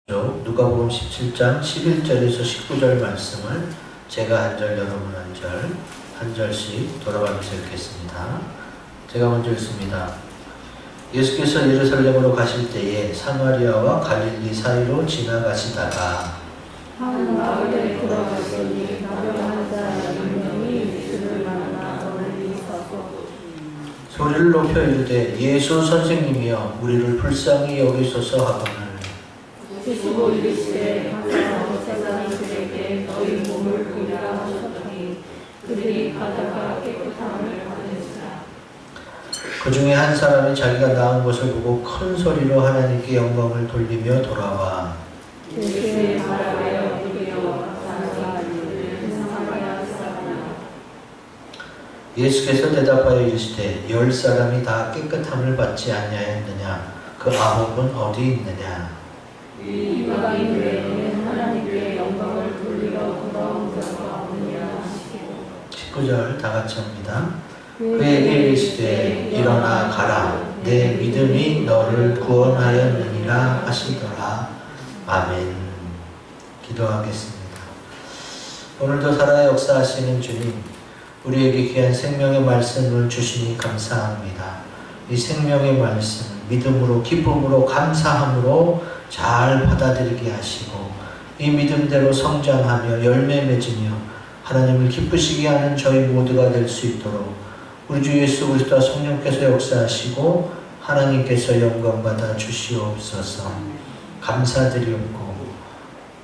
누가복음 17장 11절에서 19절 말씀을 제가 한 절, 여러분 한 절, 한 절씩 돌아가면서 읽겠습니다. 제가 먼저 읽습니다. 예수께서 예루살렘으로 가실 때에 사마리아와 갈릴리 사이로 지나가시다가 한 마을에 들어가시니 가련한 자 유명이 예수를 만나 멀리 서서 소리를 높여 이르되 예수 선생님이여 우리를 불쌍히 여기소서 하거늘 주시고 이르시되 가서 제자들에게 너희 몸을 보이라 하셨더니 그들이 가다가 깨끗함을 받으시라. 그 중에 한 사람이 자기가 나은 것을 보고 큰 소리로 하나님께 영광을 돌리며 돌아와 예수의 말하여 이르여 사마리아 사람아. 예수께서 대답하여 이르시되 10사람이 다 깨끗함을 받지 아니하였느냐 그 9은 어디 있느냐 이방인들에게 하나님께 영광을 돌리러 돌아온 자가 없느냐 하시고 19절 다 같이 합니다. 그에게 이르시되 일어나 가라 내 믿음이 너를 구원하였느니라 하시더라. 아멘. 기도하겠습니다. 오늘도 살아 역사하시는 주님, 우리에게 귀한 생명의 말씀을 주시니 감사합니다. 이 생명의 말씀을 믿음으로 기쁨으로 감사함으로 잘 받아들이게 하시고 이 믿음대로 성장하며 열매 맺으며 하나님을 기쁘시게 하는 저희 모두가 될 수 있도록 우리 주 예수 그리스도와 성령께서 역사하시고 하나님께서 영광받아 주시옵소서. 감사드리옵고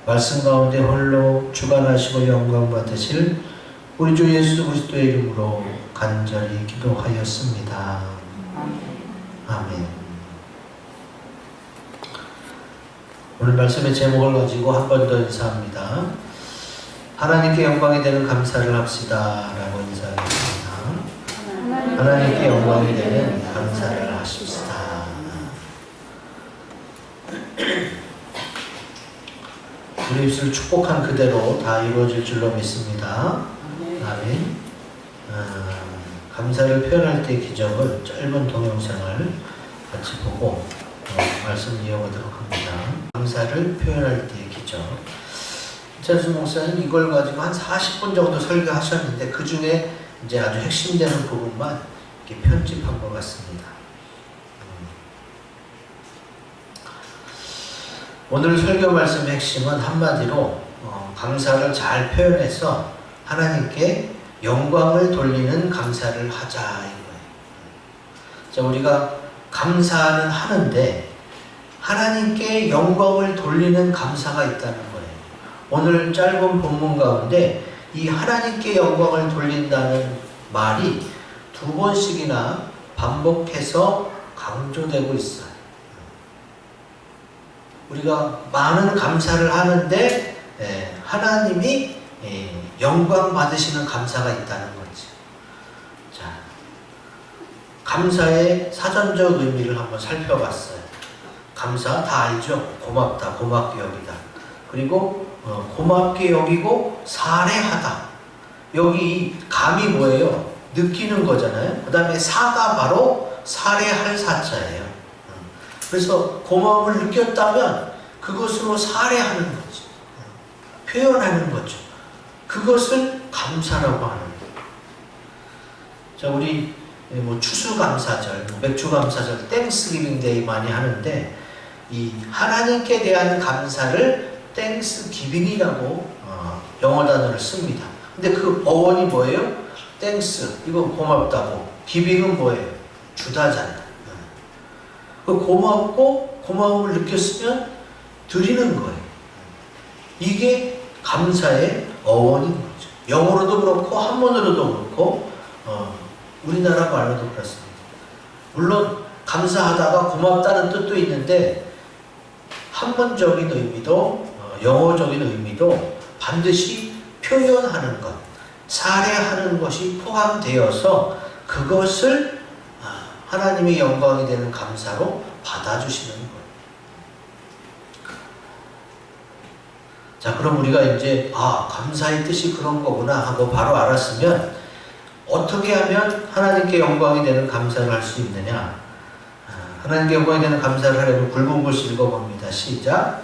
말씀 가운데 홀로 주관하시고 영광받으실 우리 주 예수 그리스도의 이름으로 간절히 기도하였습니다. 아멘. 오늘 말씀의 제목을 가지고 한 번 더 인사합니다. 하나님께 영광이 되는 감사를 합시다 라고 인사하겠습니다. 하나님께 영광이 되는 감사를 하십시다. 우리 입술 축복한 그대로 다 이루어질 줄로 믿습니다. 아멘. 감사를 표현할 때의 기적을 짧은 동영상을 같이 보고 말씀 이어가도록 합니다. 감사를 표현할 때의 기적. 이찬수 목사님 이걸 가지고 한 40분 정도 설교하셨는데 그 중에 이제 아주 핵심되는 부분만 이렇게 편집한 것 같습니다. 오늘 설교 말씀의 핵심은 한마디로 감사를 잘 표현해서 하나님께 영광을 돌리는 감사를 하자 이거예요. 자, 우리가 감사는 하는데 하나님께 영광을 돌리는 감사가 있다는 거예요. 오늘 짧은 본문 가운데 이 하나님께 영광을 돌린다는 말이 2번씩이나 반복해서 강조되고 있어요. 우리가 많은 감사를 하는데 하나님이 영광 받으시는 감사가 있다는 거지. 자, 감사의 사전적 의미를 한번 살펴봤어요. 감사 다 알죠? 고맙다, 고맙게 여기다. 그리고 고맙게 여기고 사례하다. 여기 감이 뭐예요? 느끼는 거잖아요. 그 다음에 사가 바로 사례할 사자예요. 그래서 고마움을 느꼈다면 그것으로 사례하는 거죠. 표현하는 거죠. 그것을 감사라고 하는 거예요. 자, 우리 추수감사절, 맥주감사절, 땡스기빙 데이 많이 하는데 이 하나님께 대한 감사를 땡스기빙이라고 영어 단어를 씁니다. 근데 그 어원이 뭐예요? 땡스, 이거 고맙다고. 기빙은 뭐예요? 주다잖아요. 그 고맙고 고마움을 느꼈으면 드리는 거예요. 이게 감사의 어원인 거죠. 영어로도 그렇고 한문으로도 그렇고 우리나라 말로도 그렇습니다. 물론 감사하다가 고맙다는 뜻도 있는데 한문적인 의미도 영어적인 의미도 반드시 표현하는 것, 사례하는 것이 포함되어서 그것을 하나님의 영광이 되는 감사로 받아주시는 거예요. 자, 그럼 우리가 이제 감사의 뜻이 그런 거구나 하고 바로 알았으면 어떻게 하면 하나님께 영광이 되는 감사를 할 수 있느냐? 하나님께 영광이 되는 감사를 하려면 굵은 글씨 읽어봅니다. 시작.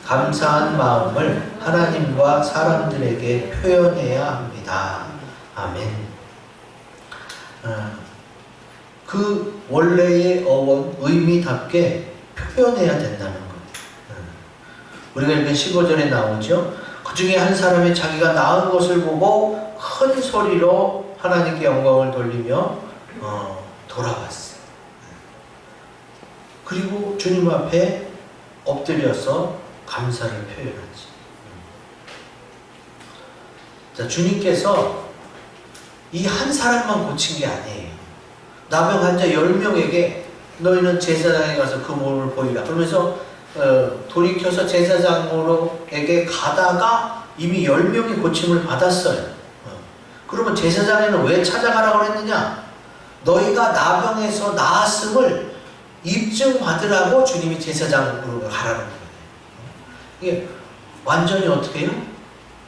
감사한 마음을 하나님과 사람들에게 표현해야 합니다. 아멘. 그 원래의 어원, 의미답게 표현해야 된다는 것. 우리가 읽은 15절에 나오죠. 그 중에 한 사람이 자기가 낳은 것을 보고 큰 소리로 하나님께 영광을 돌리며 돌아갔어요. 그리고 주님 앞에 엎드려서 감사를 표현하지. 자, 주님께서 이 한 사람만 고친 게 아니에요. 나병 환자 10명에게 너희는 제사장에 가서 그 몸을 보이라. 그러면서 돌이켜서 제사장으로에게 가다가 이미 10명이 고침을 받았어요. 그러면 제사장에는 왜 찾아가라고 했느냐? 너희가 나병에서 나았음을 입증받으라고 주님이 제사장으로 가라는 거예요. 이게 완전히 어떻게 해요?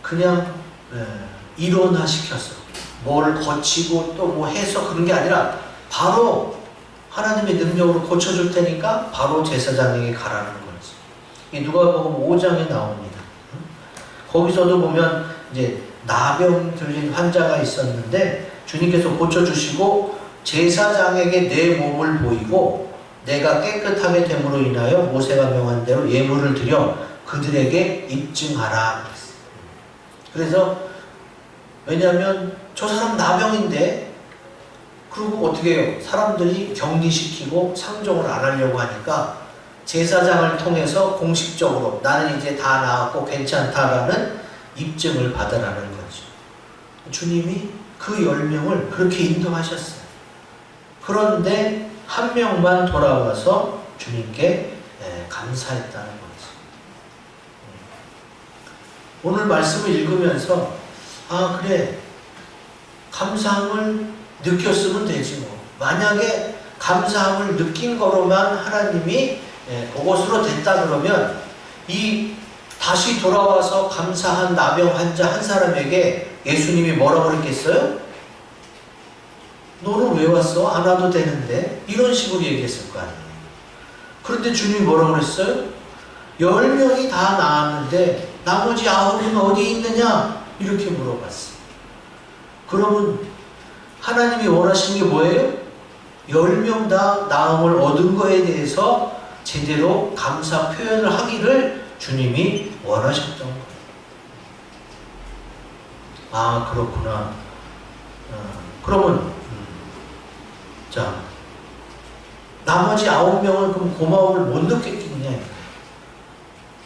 그냥 이론화시켜서 뭘 거치고 또 뭐 해서 그런 게 아니라 바로 하나님의 능력으로 고쳐줄 테니까 바로 제사장에게 가라는 거지. 이 누가복음 5장에 나옵니다. 거기서도 보면 이제 나병 들린 환자가 있었는데 주님께서 고쳐주시고 제사장에게 내 몸을 보이고 내가 깨끗하게 됨으로 인하여 모세가 명한 대로 예물을 드려 그들에게 입증하라. 그래서 왜냐하면 저 사람 나병인데 그리고 어떻게 해요? 사람들이 격리시키고 상종을 안 하려고 하니까 제사장을 통해서 공식적으로 나는 이제 다 나았고 괜찮다라는 입증을 받으라는 거죠. 주님이 그 10명을 그렇게 인도하셨어요. 그런데 한 명만 돌아와서 주님께 감사했다는 거죠. 오늘 말씀을 읽으면서 아 그래 감사함을 느꼈으면 되지 뭐. 만약에 감사함을 느낀 거로만 하나님이 그것으로 됐다 그러면 이 다시 돌아와서 감사한 나병 환자 한 사람에게 예수님이 뭐라고 그랬겠어요? 너는 왜 왔어? 안 와도 되는데. 이런 식으로 얘기했을 거 아니에요. 그런데 주님이 뭐라고 그랬어요? 10명이 다 나았는데 나머지 9은 어디 있느냐? 이렇게 물어봤어요. 그러면 하나님이 원하시는 게 뭐예요? 10명 다 나음을 얻은 거에 대해서 제대로 감사 표현을 하기를 주님이 원하셨던 거예요. 아 그렇구나. 그러면 자 나머지 9명은 그럼 고마움을 못 느꼈겠냐?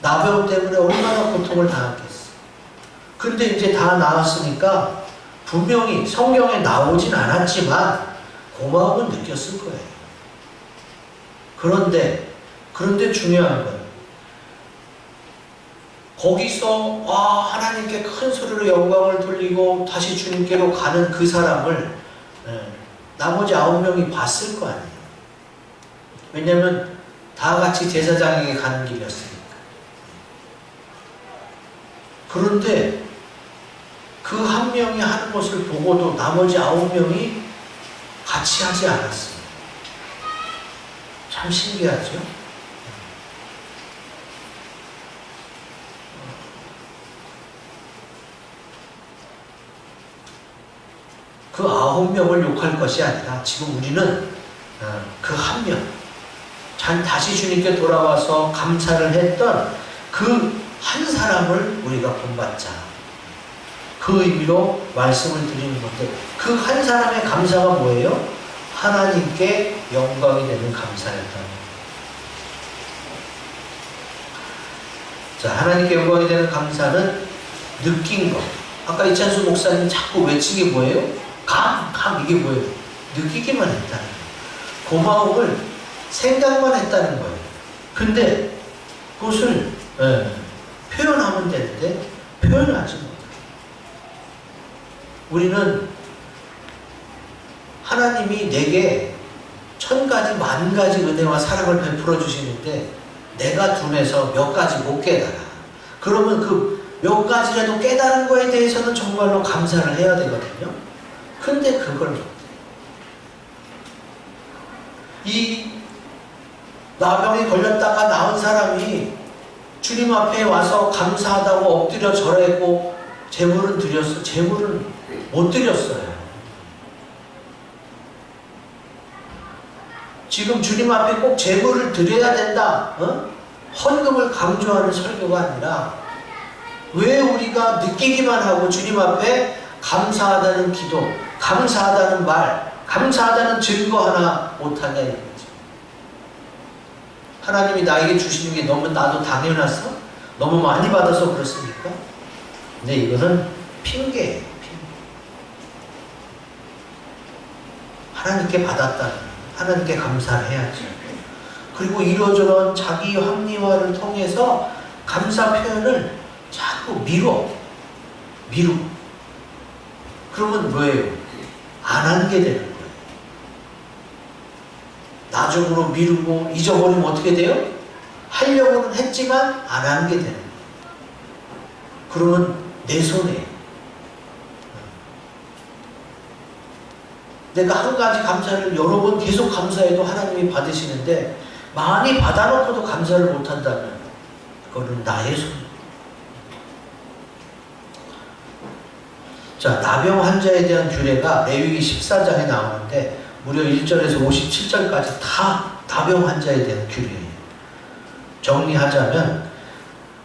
나병 때문에 얼마나 고통을 당했겠어. 근데 이제 다 나았으니까 분명히 성경에 나오진 않았지만 고마움은 느꼈을 거예요. 그런데 중요한 건 거기서 하나님께 큰 소리로 영광을 돌리고 다시 주님께로 가는 그 사람을 나머지 9명이 봤을 거 아니에요. 왜냐하면 다 같이 제사장에게 가는 길이었으니까. 그런데 그 한 명이 하는 것을 보고도 나머지 9명이 같이 하지 않았어요. 참 신기하죠? 그 9명을 욕할 것이 아니라 지금 우리는 그 한 명, 다시 주님께 돌아와서 감사를 했던 그 한 사람을 우리가 본받자. 그 의미로 말씀을 드리는 건데 그 한 사람의 감사가 뭐예요? 하나님께 영광이 되는 감사였다는 거예요. 자, 하나님께 영광이 되는 감사는 느낀 것. 아까 이찬수 목사님 자꾸 외친 게 뭐예요? 이게 뭐예요? 느끼기만 했다는 거예요. 고마움을 생각만 했다는 거예요. 근데 그것을 표현하면 되는데 표현을 하지 못해요. 우리는 하나님이 내게 1000가지, 10,000가지 은혜와 사랑을 베풀어 주시는데 내가 둔해서 몇 가지 못 깨달아. 그러면 그 몇 가지라도 깨달은 거에 대해서는 정말로 감사를 해야 되거든요. 근데 그걸 못해. 이 나병에 걸렸다가 나은 사람이 주님 앞에 와서 감사하다고 엎드려 절했고 제물은 드렸어. 제물은 못 드렸어요. 지금 주님 앞에 꼭 제물을 드려야 된다. 헌금을 강조하는 설교가 아니라 왜 우리가 느끼기만 하고 주님 앞에 감사하다는 기도, 감사하다는 말, 감사하다는 증거 하나 못하냐 이거지. 하나님이 나에게 주시는 게 너무 나도 당연했어? 너무 많이 받아서 그렇습니까? 근데 이거는 핑계예요. 핑계. 하나님께 받았다는, 하나님께 감사를 해야지. 그리고 이러저런 자기 합리화를 통해서 감사 표현을 자꾸 미루고 그러면 뭐예요? 안 한 게 되는 거예요. 나중으로 미루고 잊어버리면 어떻게 돼요? 하려고는 했지만 안 한 게 되는 거예요. 그러면 내 손에 내가 한 가지 감사를 여러 번 계속 감사해도 하나님이 받으시는데 많이 받아놓고도 감사를 못한다면 그거는 나의 손. 자, 나병 환자에 대한 규례가 레위기 14장에 나오는데 무려 1절에서 57절까지 다 나병 환자에 대한 규례예요. 정리하자면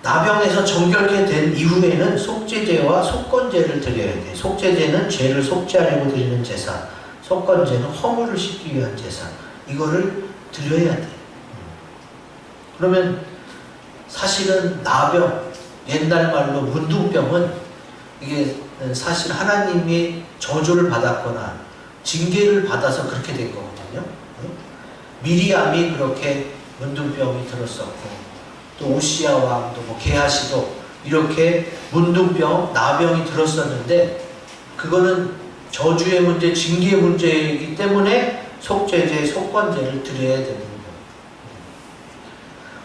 나병에서 정결케 된 이후에는 속죄제와 속건제를 드려야 돼. 속죄제는 죄를 속죄하려고 드리는 제사, 속건제는 허물을 씻기 위한 제사. 이거를 드려야 돼. 그러면 사실은 나병, 옛날 말로 문둥병은 이게 사실 하나님이 저주를 받았거나 징계를 받아서 그렇게 된 거거든요. 미리암이 그렇게 문둥병이 들었었고 또 우시야 왕도 뭐 게하시도 이렇게 문둥병, 나병이 들었었는데 그거는 저주의 문제, 징계의 문제이기 때문에 속죄제, 속건제를 드려야 되는 거예요.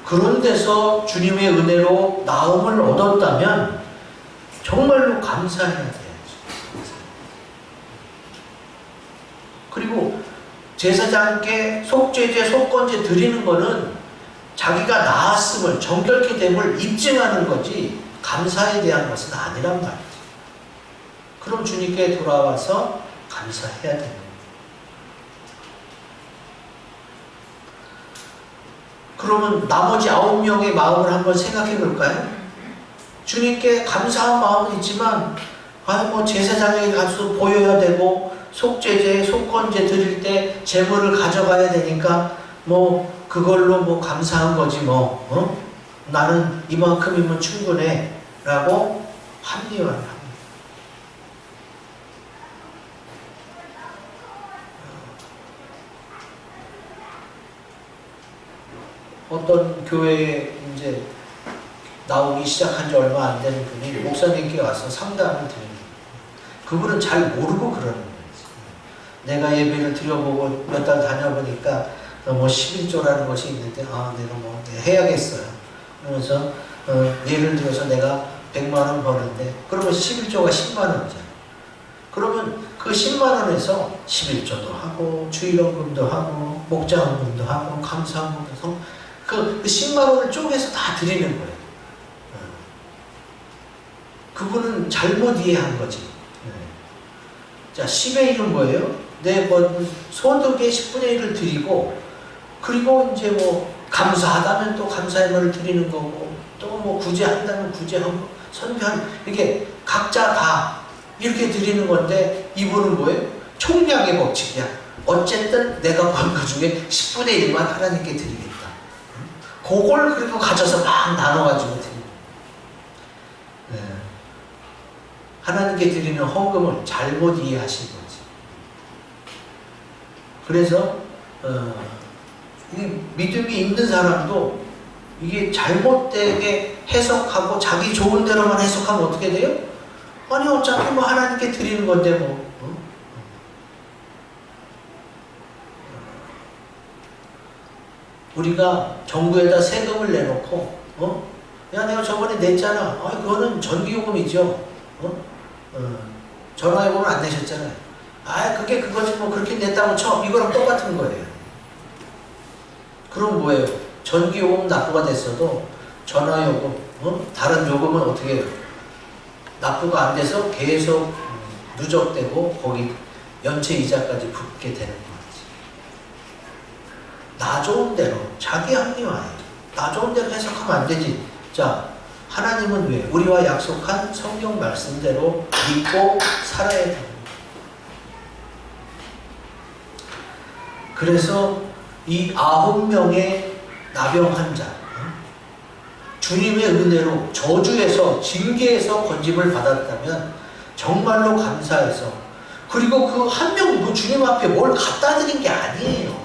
그런 데서 주님의 은혜로 나음을 얻었다면 정말로 감사해야 돼요. 그리고 제사장께 속죄제, 속건제 드리는 거는 자기가 나았음을, 정결케 됨을 입증하는 거지 감사에 대한 것은 아니란 말이지. 그럼 주님께 돌아와서 감사해야 됩니다. 그러면 나머지 9명의 마음을 한번 생각해 볼까요? 주님께 감사한 마음은 있지만 뭐 제사장에게 가서 보여야 되고 속죄제, 속건제 드릴 때 제물을 가져가야 되니까 뭐 그걸로 뭐 감사한 거지 뭐 나는 이만큼이면 충분해 라고 합리화를 합니다. 어떤 교회에 이제 나오기 시작한 지 얼마 안 되는 분이 목사님께 와서 상담을 드립니다. 그분은 잘 모르고 그러는 거예요. 내가 예배를 드려보고 몇 달 다녀보니까 뭐 11조라는 것이 있는데 내가 뭐 해야겠어요. 그러면서 예를 들어서 내가 100만 원 버는데 그러면 11조가 10만 원이잖아요. 그러면 그 10만 원에서 11조도 하고 주일원금도 하고 목자원금도 하고 감사원금도 하고 그 10만 원을 쪼개서 다 드리는 거예요. 그분은 잘못 이해한 거지. 자, 10의 1은 뭐예요? 내 소득의 10분의 1을 드리고 그리고 이제 뭐 감사하다면 또 감사의 말을 드리는 거고 또 뭐 구제한다면 구제하고 선교하는 이렇게 각자 다 이렇게 드리는 건데 이분은 뭐예요? 총량의 법칙이야. 어쨌든 내가 번 그 중에 10분의 1만 하나님께 드리겠다. 그걸 그리고 가져서 막 나눠가지고 드립니다. 하나님께 드리는 헌금을 잘못 이해하신 거지. 그래서 이 믿음이 있는 사람도 이게 잘못되게 해석하고 자기 좋은 대로만 해석하면 어떻게 돼요? 아니 어차피 뭐 하나님께 드리는 건데 뭐. 우리가 정부에다 세금을 내놓고 야 내가 저번에 냈잖아. 그거는 전기요금이죠. 전화요금은 안 내셨잖아요. 그게 그거지 뭐 그렇게 냈다고 쳐. 이거랑 똑같은 거예요. 그럼 뭐예요? 전기요금 납부가 됐어도 전화 요금, 다른 요금은 어떻게 해요? 납부가 안 돼서 계속 누적되고 거기 연체 이자까지 붙게 되는 거지. 나 좋은 대로 자기 합리화해. 나 좋은 대로 해석하면 안 되지. 자, 하나님은 왜? 우리와 약속한 성경 말씀대로 믿고 살아야 됩니다. 그래서 이 9명의 나병 환자, 주님의 은혜로 저주에서 징계에서 건짐을 받았다면 정말로 감사해서, 그리고 그 한 명도 주님 앞에 뭘 갖다 드린 게 아니에요.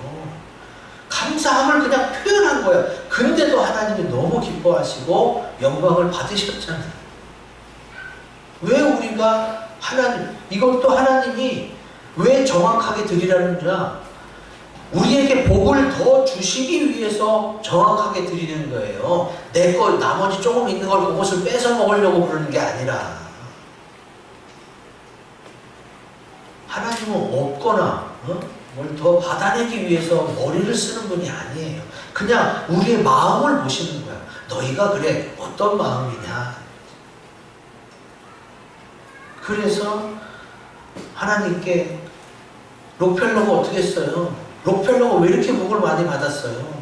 감사함을 그냥 표현한 거예요. 근데도 하나님이 너무 기뻐하시고 영광을 받으셨잖아요. 왜 우리가 이것도 하나님이 왜 정확하게 드리라느냐, 우리에게 복을 더 주시기 위해서 정확하게 드리는 거예요. 내 거 나머지 조금 있는 걸 그것을 뺏어 먹으려고 그러는 게 아니라, 하나님은 없거나 뭘 더 받아내기 위해서 머리를 쓰는 분이 아니에요. 그냥 우리의 마음을 보시는 거야. 너희가 그래 어떤 마음이냐. 그래서 하나님께 록펠러가 어떻게 했어요? 록펠러가 왜 이렇게 복을 많이 받았어요?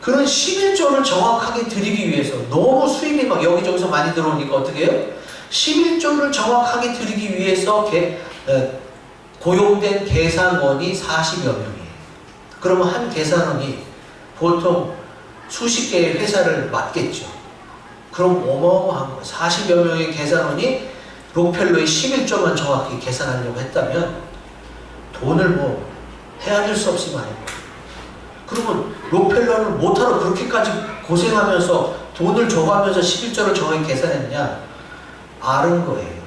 그런 11조를 정확하게 드리기 위해서, 너무 수입이 막 여기저기서 많이 들어오니까 어떻게 해요? 11조를 정확하게 드리기 위해서 고용된 계산원이 40여 명이에요. 그러면 한 계산원이 보통 수십 개의 회사를 맡겠죠. 그럼 어마어마한 거예요. 40여 명의 계산원이 록펠러의 11조만 정확히 계산하려고 했다면 돈을 뭐 헤아릴 수 없이 많이 벌어요. 그러면 록펠러는 못하러 그렇게까지 고생하면서 돈을 줘가면서 11조를 정확히 계산했냐? 아는 거예요.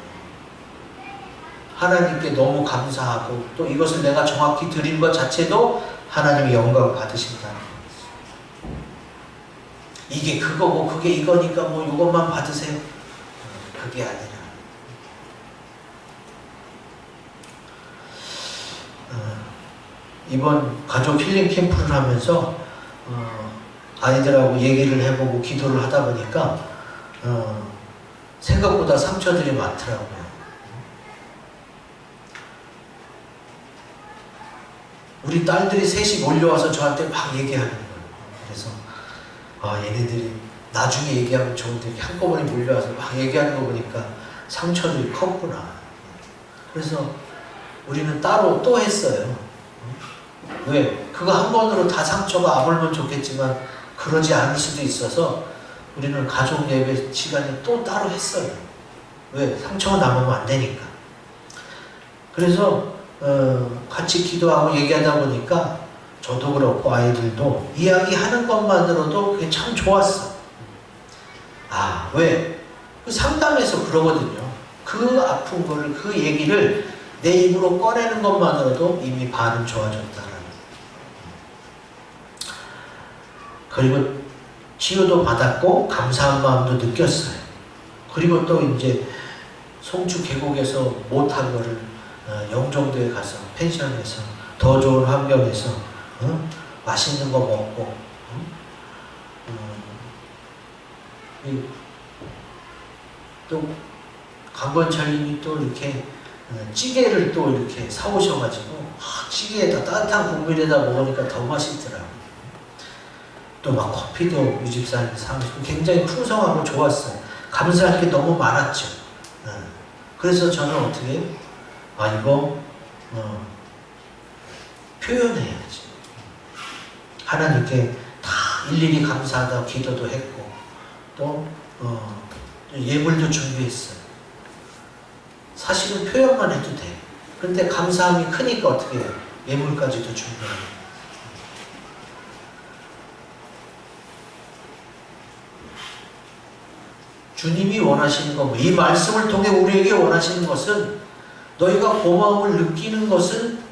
하나님께 너무 감사하고 또 이것을 내가 정확히 드린 것 자체도 하나님의 영광을 받으신다는 거예요. 이게 그거고 그게 이거니까 뭐 이것만 받으세요. 그게 아니라 이번 가족 힐링 캠프를 하면서 아이들하고 얘기를 해보고 기도를 하다 보니까 생각보다 상처들이 많더라고요. 우리 딸들이 셋이 몰려와서 저한테 막 얘기하는 거예요. 그래서 얘네들이 나중에 얘기하면 좋은데 이렇게 한꺼번에 몰려와서 막 얘기하는 거 보니까 상처들이 컸구나. 그래서 우리는 따로 또 했어요. 왜? 그거 한 번으로 다 상처가 아물면 좋겠지만 그러지 않을 수도 있어서 우리는 가족 예배 시간에 또 따로 했어요. 왜? 상처가 남으면 안 되니까. 그래서 같이 기도하고 얘기하다 보니까 저도 그렇고 아이들도 이야기하는 것만으로도 그게 참 좋았어. 왜? 그 상담에서 그러거든요. 그 아픈 거를, 그 얘기를 내 입으로 꺼내는 것만으로도 이미 반은 좋아졌다는. 그리고 치유도 받았고 감사한 마음도 느꼈어요. 그리고 또 이제 송주 계곡에서 못한 거를 영종도에 가서 펜션에서 더 좋은 환경에서 맛있는 거 먹고 또 강건철님이 또 이렇게 찌개를 또 이렇게 사오셔가지고 찌개에다 따뜻한 국물에다 먹으니까 더 맛있더라고요. 또 막 커피도 유집사님이 사오시고 굉장히 풍성하고 좋았어요. 감사할 게 너무 많았죠. 그래서 저는 어떻게 이거 표현해야지. 하나님께 다 일일이 감사하다고 기도도 했고 또 예물도 준비했어요. 사실은 표현만 해도 돼. 근데 감사함이 크니까 어떻게 해요? 예물까지도 준비해요. 주님이 원하시는 것, 이 말씀을 통해 우리에게 원하시는 것은 너희가 고마움을 느끼는 것은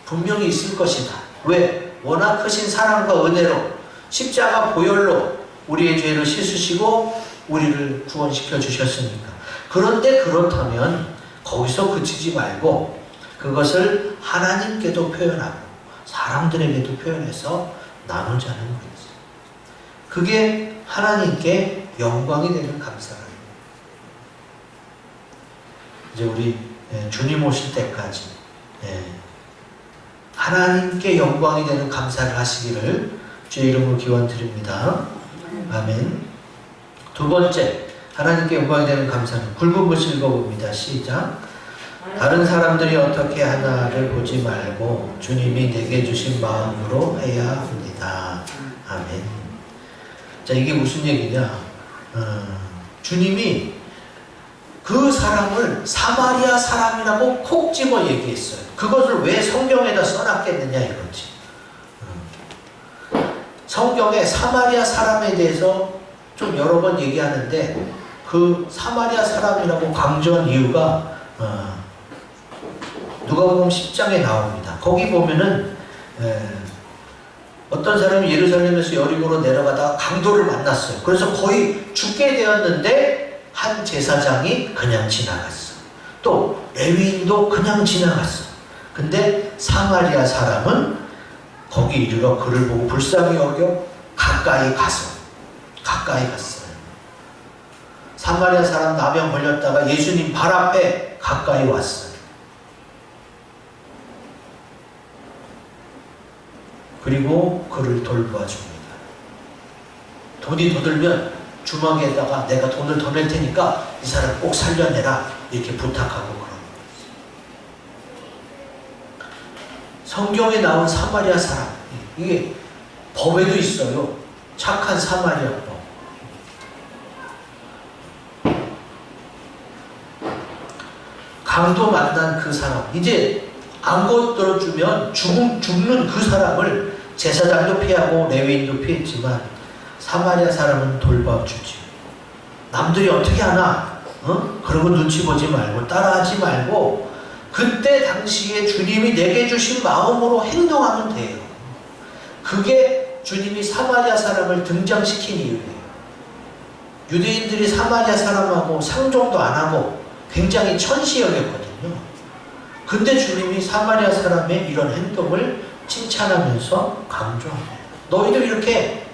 분명히 있을 것이다. 왜? 워낙 크신 사랑과 은혜로 십자가 보혈로 우리의 죄를 씻으시고 우리를 구원시켜 주셨으니까. 그런데 그렇다면 거기서 그치지 말고 그것을 하나님께도 표현하고 사람들에게도 표현해서 나누자는 거지. 그게 하나님께 영광이 되는 감사를. 이제 우리 주님 오실 때까지 하나님께 영광이 되는 감사를 하시기를 주의 이름으로 기원드립니다. 아멘. 두 번째, 하나님께 영광이 되는 감사는 굵은 글씨 읽어봅니다. 시작. 다른 사람들이 어떻게 하나를 보지 말고 주님이 내게 주신 마음으로 해야 합니다. 아멘. 자, 이게 무슨 얘기냐? 주님이 그 사람을 사마리아 사람이라고 콕 집어 얘기했어요. 그것을 왜 성경에다 써놨겠느냐 이거지. 성경에 사마리아 사람에 대해서 좀 여러 번 얘기하는데 그 사마리아 사람이라고 강조한 이유가 누가복음 10장에 나옵니다. 거기 보면은 어떤 사람이 예루살렘에서 여리고로 내려가다가 강도를 만났어요. 그래서 거의 죽게 되었는데 한 제사장이 그냥 지나갔어. 또 레위인도 그냥 지나갔어. 근데 사마리아 사람은 거기 이르러 그를 보고 불쌍히 여겨 가까이 갔어요. 사마리아 사람 나병 걸렸다가 예수님 발 앞에 가까이 왔어요. 그리고 그를 돌봐줍니다. 돈이 더 들면 주머니에다가 내가 돈을 더 낼 테니까 이 사람 꼭 살려내라 이렇게 부탁하고 그런 거예요. 성경에 나온 사마리아 사람, 이게 법에도 있어요. 착한 사마리아법. 강도 만난 그 사람, 이제 안 들어주면 죽는 그 사람을 제사장도 피하고 레위인도 피했지만 사마리아 사람은 돌봐주지. 남들이 어떻게 하나? 그런 거 눈치 보지 말고 따라하지 말고 그때 당시에 주님이 내게 주신 마음으로 행동하면 돼요. 그게 주님이 사마리아 사람을 등장시킨 이유예요. 유대인들이 사마리아 사람하고 상종도 안 하고 굉장히 천시 여겼거든요. 근데 주님이 사마리아 사람의 이런 행동을 칭찬하면서 강조합니다. 너희들 이렇게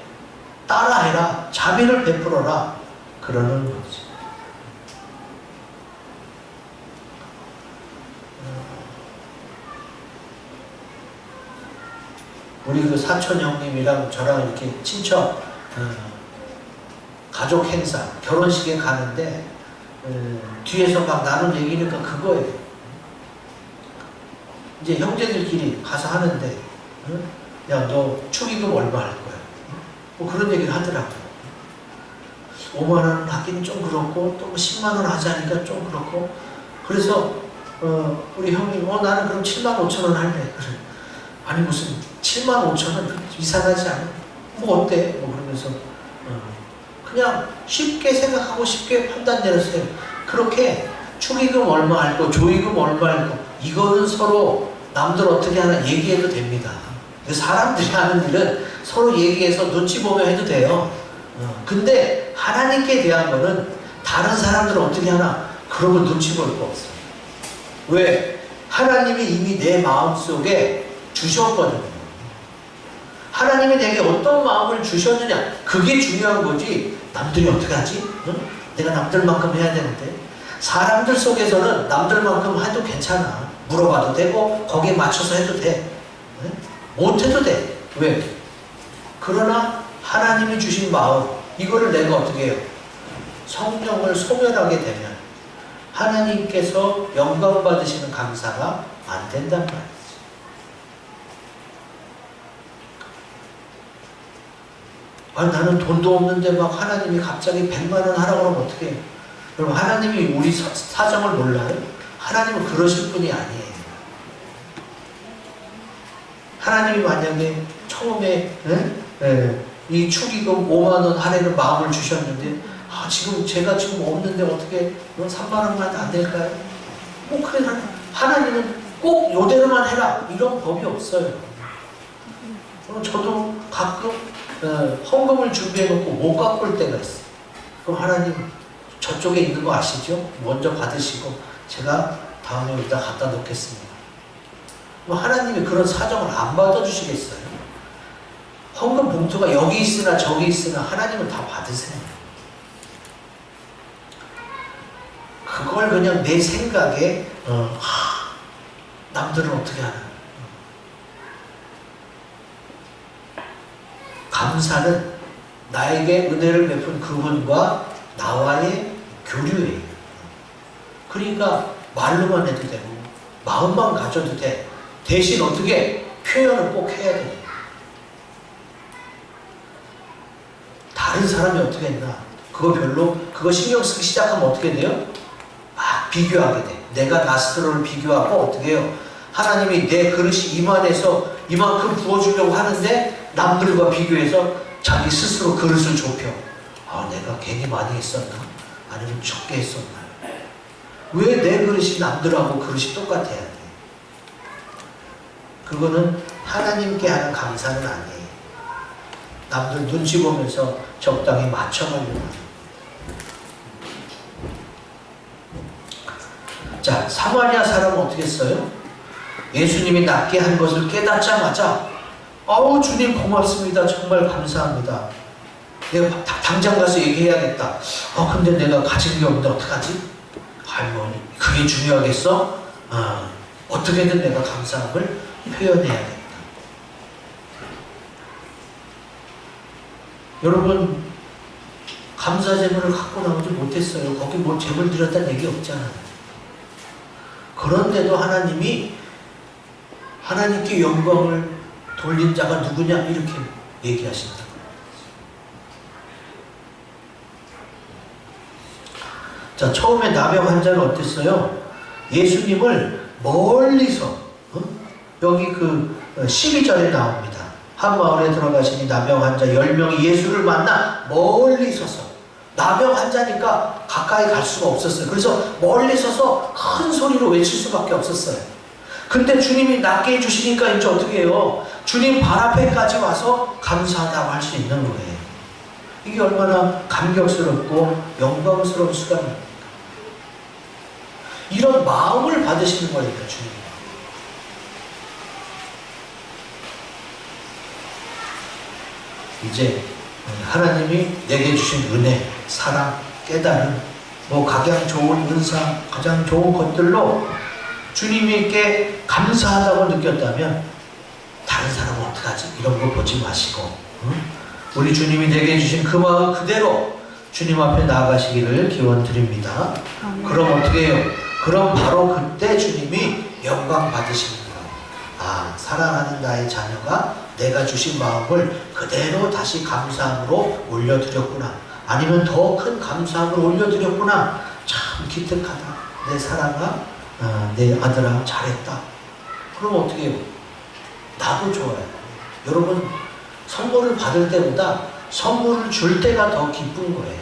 따라해라. 자비를 베풀어라. 그러는 거지. 우리 그 사촌 형님이랑 저랑 이렇게 친척 가족 행사 결혼식에 가는데 뒤에서 막 나눈 얘기니까 그거예요. 이제 형제들끼리 가서 하는데 야, 너 축의금 얼마 할 거야? 뭐 그런 얘기를 하더라고요. 5만 원 하기는 좀 그렇고 또 10만 원 하자니까 좀 그렇고 그래서 우리 형님 나는 그럼 7만 5천 원 할래. 그래. 아니 무슨 7만 5천 원 이상하지 않아? 뭐 어때? 뭐 그러면서 그냥 쉽게 생각하고 쉽게 판단 내렸어요. 그렇게 축의금 얼마 할 거, 조의금 얼마 할 거 이거는 서로 남들 어떻게 하나 얘기해도 됩니다. 사람들이 하는 일은 서로 얘기해서 눈치 보며 해도 돼요. 근데 하나님께 대한 거는 다른 사람들은 어떻게 하나 그런 거 눈치 볼 거 없어요. 왜? 하나님이 이미 내 마음속에 주셨거든요. 하나님이 내게 어떤 마음을 주셨느냐 그게 중요한 거지 남들이 어떻게 하지? 내가 남들만큼 해야 되는데 사람들 속에서는 남들만큼 해도 괜찮아. 물어봐도 되고 거기에 맞춰서 해도 돼. 못해도 돼. 왜? 그러나 하나님이 주신 마음 이거를 내가 어떻게 해요? 성령을 소멸하게 되면 하나님께서 영광 받으시는 감사가 안 된단 말이지. 아니 나는 돈도 없는데 막 하나님이 갑자기 100만 원 하라고 그러면 어떻게 해요? 그럼 하나님이 우리 사정을 몰라요? 하나님은 그러실 분이 아니에요. 하나님이 만약에 처음에 이 축의금 5만 원 하려는 마음을 주셨는데 지금 제가 지금 없는데 어떻게 3만 원만 안 될까요? 뭐 그래 하나님은 꼭 요대로만 해라 이런 법이 없어요. 저도 가끔 헌금을 준비해놓고 못 갖고 올 때가 있어요. 그럼 하나님 저쪽에 있는 거 아시죠? 먼저 받으시고 제가 다음에 여기다 갖다 놓겠습니다. 하나님이 그런 사정을 안 받아주시겠어요? 헌금 봉투가 여기 있으나 저기 있으나 하나님은 다 받으세요. 그걸 그냥 내 생각에 남들은 어떻게 하나. 감사는 나에게 은혜를 베푼 그분과 나와의 교류예요. 그러니까 말로만 해도 되고 마음만 가져도 돼. 대신 어떻게 표현을 꼭 해야 돼. 다른 사람이 어떻게 했나 그거 신경 쓰기 시작하면 어떻게 돼요? 막 비교하게 돼. 내가 나 스스로를 비교하고 어떻게 해요? 하나님이 내 그릇이 이만해서 이만큼 부어주려고 하는데 남들과 비교해서 자기 스스로 그릇을 좁혀. 내가 괜히 많이 했었나? 아니면 적게 했었나? 왜 내 그릇이 남들하고 그릇이 똑같아야 돼? 그거는 하나님께 하는 감사는 아니에요. 남들 눈치 보면서 적당히 맞춰가려고 하는 거예요. 자, 사마리아 사람은 어떻게 했어요? 예수님이 낫게 한 것을 깨닫자마자 주님 고맙습니다. 정말 감사합니다. 내가 당장 가서 얘기해야겠다. 근데 내가 가진 게 없는데 어떡하지? 그게 중요하겠어? 어떻게든 내가 감사함을 표현해야겠다. 여러분, 감사 제물을 갖고 나오지 못했어요. 거기 뭐 제물 드렸다는 얘기 없잖아요. 그런데도 하나님께 영광을 돌린 자가 누구냐? 이렇게 얘기하신다. 자, 처음에 나병 환자는 어땠어요? 예수님을 멀리서, 여기 12절에 나옵니다. 한 마을에 들어가시니 나병 환자 10명이 예수를 만나 멀리 서서, 나병 환자니까 가까이 갈 수가 없었어요. 그래서 멀리 서서 큰 소리로 외칠 수밖에 없었어요. 근데 주님이 낫게 해주시니까 이제 어떻게 해요? 주님 발 앞에까지 와서 감사하다고 할 수 있는 거예요. 이게 얼마나 감격스럽고 영광스러운 수단입니까? 이런 마음을 받으시는 거니까 주님. 이제 하나님이 내게 주신 은혜, 사랑, 깨달음, 가장 좋은 은사, 가장 좋은 것들로 주님께 감사하다고 느꼈다면 다른 사람은 어떡하지? 이런 거 보지 마시고 우리 주님이 내게 주신 그 마음 그대로 주님 앞에 나아가시기를 기원드립니다. 그럼 어떻게 해요? 그럼 바로 그때 주님이 영광 받으십니다. 사랑하는 나의 자녀가 내가 주신 마음을 그대로 다시 감사함으로 올려드렸구나. 아니면 더 큰 감사함을 올려드렸구나. 참 기특하다. 내 사랑아, 내 아들아 잘했다. 그럼 어떻게 해요? 나도 좋아요. 여러분, 선물을 받을 때보다 선물을 줄 때가 더 기쁜 거예요.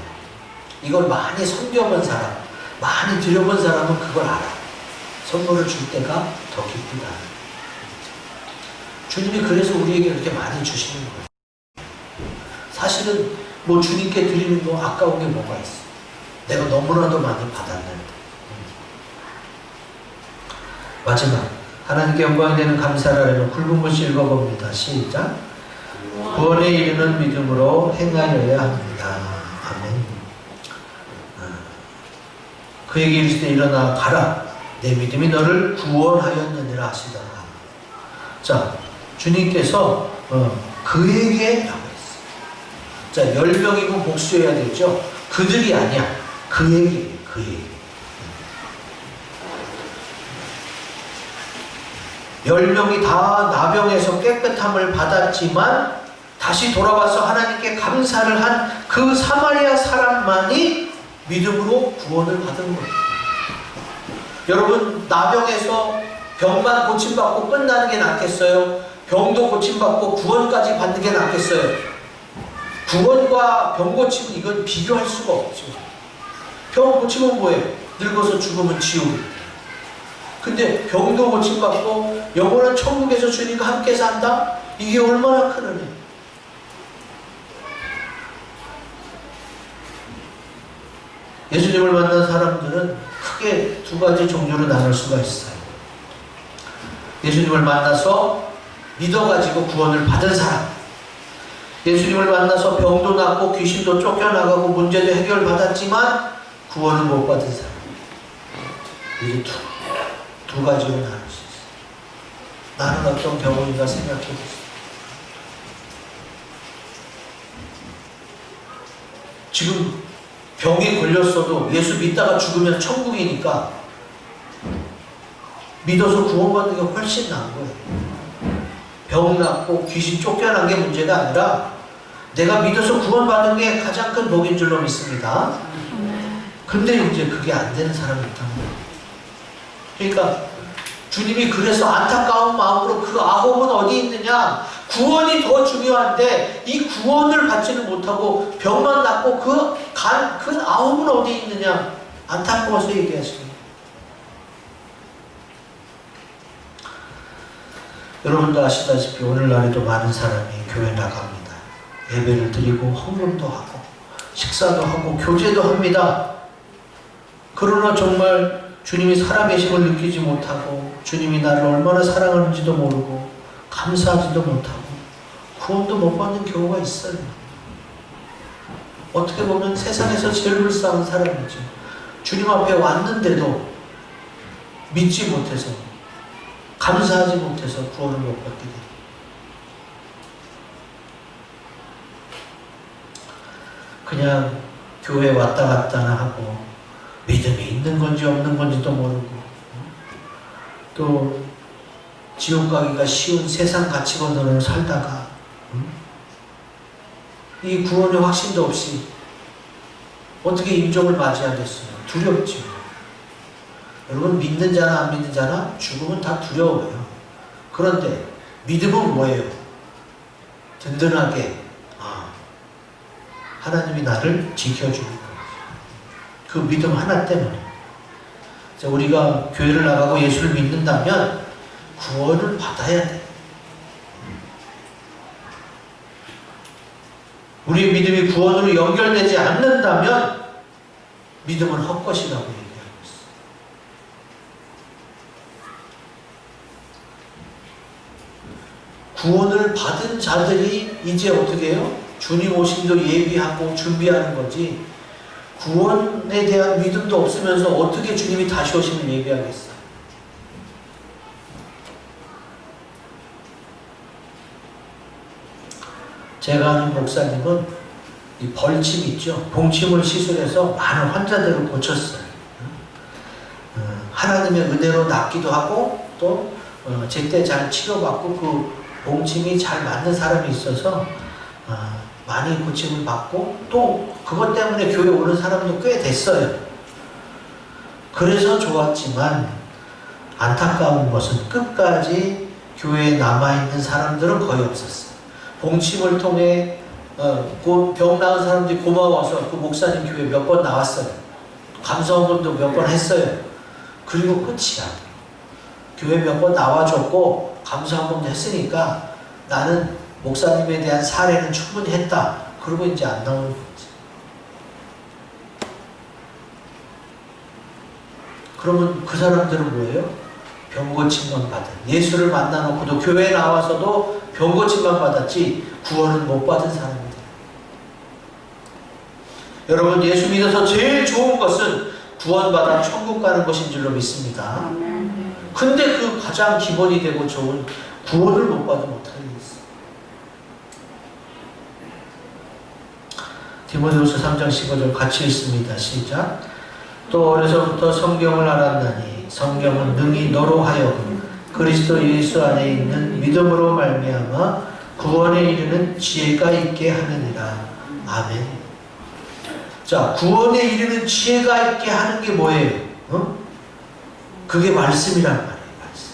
이걸 많이 섬겨본 사람, 많이 드려본 사람은 그걸 알아. 선물을 줄 때가 더 기쁘다. 주님이 그래서 우리에게 그렇게 많이 주시는 거예요. 사실은 주님께 드리는 거 아까운 게 뭐가 있어? 내가 너무나도 많이 받았는데. 마지막, 하나님께 영광이 되는 감사를 하려면 굵은 글씨 읽어봅니다. 시작. 구원에 이르는 믿음으로 행하여야 합니다. 아멘. 그에게 이르시되 일어나 가라. 내 믿음이 너를 구원하였느니라 하시더라. 자, 주님께서 그에게 라고 했어요. 자, 10명이고 복수해야 되죠. 그들이 아니야. 그에게. 10명이 다 나병에서 깨끗함을 받았지만 다시 돌아와서 하나님께 감사를 한 그 사마리아 사람만이 믿음으로 구원을 받은 거예요. 여러분, 나병에서 병만 고침받고 끝나는 게 낫겠어요? 병도 고침받고 구원까지 받는 게 낫겠어요? 구원과 병 고침은 이건 비교할 수가 없죠. 병 고침은 뭐예요? 늙어서 죽으면 지옥. 근데 병도 고침받고 영원한 천국에서 주님과 함께 산다? 이게 얼마나 큰 은혜예요. 예수님을 만난 사람들은 크게 두 가지 종류로 나눌 수가 있어요. 예수님을 만나서 믿어가지고 구원을 받은 사람, 예수님을 만나서 병도 낫고 귀신도 쫓겨나가고 문제도 해결받았지만 구원을 못 받은 사람. 이게 두 가지로 나눌 수 있어요. 나는 어떤 경우인가 생각해 보세요. 지금 병이 걸렸어도 예수 믿다가 죽으면 천국이니까 믿어서 구원받는 게 훨씬 나은 거예요. 병 낫고 귀신 쫓겨난 게 문제가 아니라 내가 믿어서 구원받은 게 가장 큰 복인 줄로 믿습니다. 근데 이제 그게 안 되는 사람이 있다는 거예요. 그러니까 주님이 그래서 안타까운 마음으로 그 아홉은 어디 있느냐? 구원이 더 중요한데 이 구원을 받지는 못하고 병만 낫고 그 아홉은 어디 있느냐? 안타까워서 얘기하시는. 여러분도 아시다시피 오늘날에도 많은 사람이 교회 나갑니다. 예배를 드리고 헌금도 하고 식사도 하고 교제도 합니다. 그러나 정말 주님이 살아계심을 느끼지 못하고 주님이 나를 얼마나 사랑하는지도 모르고 감사하지도 못하고 구원도 못 받는 경우가 있어요. 어떻게 보면 세상에서 제일 불쌍한 사람이죠. 주님 앞에 왔는데도 믿지 못해서 감사하지 못해서 구원을 못 받게 됩니다. 그냥 교회 왔다 갔다 하고 믿음이 있는 건지 없는 건지도 모르고 또 지옥 가기가 쉬운 세상 가치관으로 살다가 이 구원의 확신도 없이 어떻게 임종을 맞이하겠어요? 두렵죠. 여러분 믿는 자나 안 믿는 자나 죽음은 다 두려워요. 그런데 믿음은 뭐예요? 든든하게 하나님이 나를 지켜주는 거예요. 그 믿음 하나 때문에 우리가 교회를 나가고 예수를 믿는다면 구원을 받아야 돼. 우리의 믿음이 구원으로 연결되지 않는다면 믿음은 헛것이라고 얘기하고 있어요. 구원을 받은 자들이 이제 어떻게 해요? 주님 오심도 예비하고 준비하는 거지 구원에 대한 믿음도 없으면서 어떻게 주님이 다시 오심을 예비하겠어요? 제가 아는 목사님은 이 벌침 있죠? 봉침을 시술해서 많은 환자들을 고쳤어요. 하나님의 은혜로 낫기도 하고 또 제때 잘 치료받고 그 봉침이 잘 맞는 사람이 있어서 많이 고침을 받고 또 그것 때문에 교회 오는 사람도 꽤 됐어요. 그래서 좋았지만 안타까운 것은 끝까지 교회에 남아있는 사람들은 거의 없었어요. 봉침을 통해 병 나은 사람들이 고마워서 그 목사님 교회 몇 번 나왔어요. 감사원금도 몇 번 했어요. 그리고 끝이야. 교회 몇 번 나와줬고 감사원금도 했으니까 나는 목사님에 대한 사례는 충분히 했다. 그러고 이제 안 나오는 거지. 그러면 그 사람들은 뭐예요? 병고침만 받은, 예수를 만나놓고도 교회에 나와서도 병고침만 받았지 구원은 못 받은 사람입니다. 여러분 예수 믿어서 제일 좋은 것은 구원받아 천국 가는 것인 줄로 믿습니다. 근데 그 가장 기본이 되고 좋은 구원을 못 받으면 어떻게 되겠어요? 디모데후서 3장 15절 같이 읽습니다. 시작. 또 어려서부터 성경을 알았나니 성경은 능히 너로 하여금 그리스도 예수 안에 있는 믿음으로 말미암아 구원에 이르는 지혜가 있게 하느니라. 아멘. 자, 구원에 이르는 지혜가 있게 하는 게 뭐예요? 그게 말씀이란 말이에요. 말씀.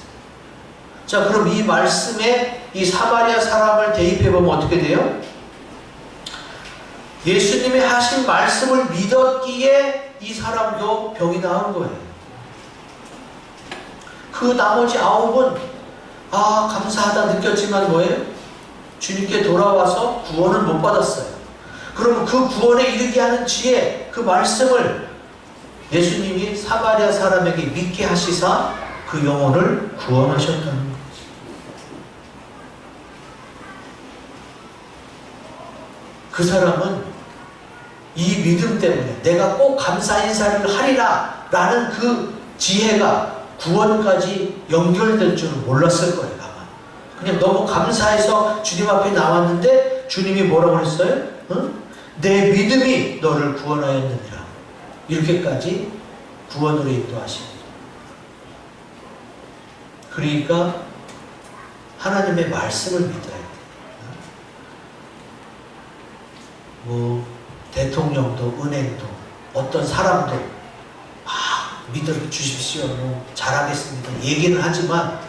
자, 그럼 이 말씀에 이 사마리아 사람을 대입해보면 어떻게 돼요? 예수님이 하신 말씀을 믿었기에 이 사람도 병이 나은 거예요. 그 나머지 9은 감사하다 느꼈지만 뭐예요? 주님께 돌아와서 구원을 못 받았어요. 그러면 그 구원에 이르게 하는 지혜, 그 말씀을 예수님이 사마리아 사람에게 믿게 하시사 그 영혼을 구원하셨다는 거죠. 그 사람은 이 믿음 때문에 내가 꼭 감사 인사를 하리라 라는 그 지혜가 구원까지 연결될 줄은 몰랐을 거예요. 아마 그냥 너무 감사해서 주님 앞에 나왔는데 주님이 뭐라고 그랬어요? 응? 내 믿음이 너를 구원하였느니라. 이렇게까지 구원으로 인도하십니다. 그러니까 하나님의 말씀을 믿어야 돼요. 뭐 대통령도 은행도 어떤 사람도 믿어 주십시오. 뭐 잘하겠습니다. 얘기는 하지만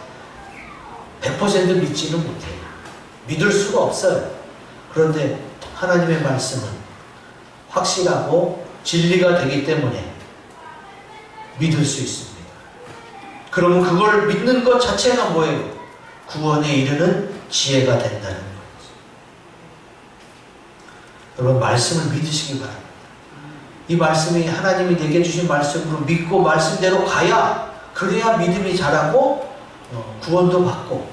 100% 믿지는 못해요. 믿을 수가 없어요. 그런데 하나님의 말씀은 확실하고 진리가 되기 때문에 믿을 수 있습니다. 그러면 그걸 믿는 것 자체가 뭐예요? 구원에 이르는 지혜가 된다는 거예요. 여러분 말씀을 믿으시기 바랍니다. 이 말씀이 하나님이 내게 주신 말씀으로 믿고 말씀대로 가야 그래야 믿음이 자라고 구원도 받고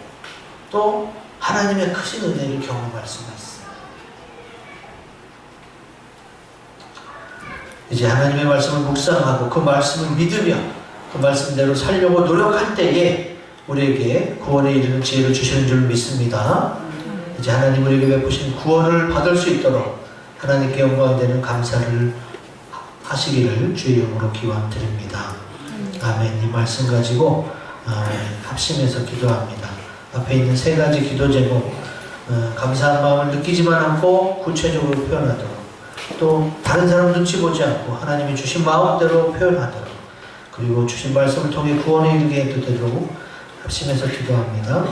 또 하나님의 크신 은혜를 경험할 수가 있어요. 이제 하나님의 말씀을 묵상하고 그 말씀을 믿으며 그 말씀대로 살려고 노력할 때에 우리에게 구원에 이르는 지혜를 주시는 줄 믿습니다. 이제 하나님 우리에게 베푸신 구원을 받을 수 있도록 하나님께 영광 되는 감사를 하시기를 주의 이름으로 기원드립니다. 아멘. 이 말씀 가지고 합심해서 기도합니다. 앞에 있는 세 가지 기도 제목 감사한 마음을 느끼지만 않고 구체적으로 표현하도록 또 다른 사람 눈치 보지 않고 하나님이 주신 마음대로 표현하도록 그리고 주신 말씀을 통해 구원에 이르게 해도 되도록 합심해서 기도합니다.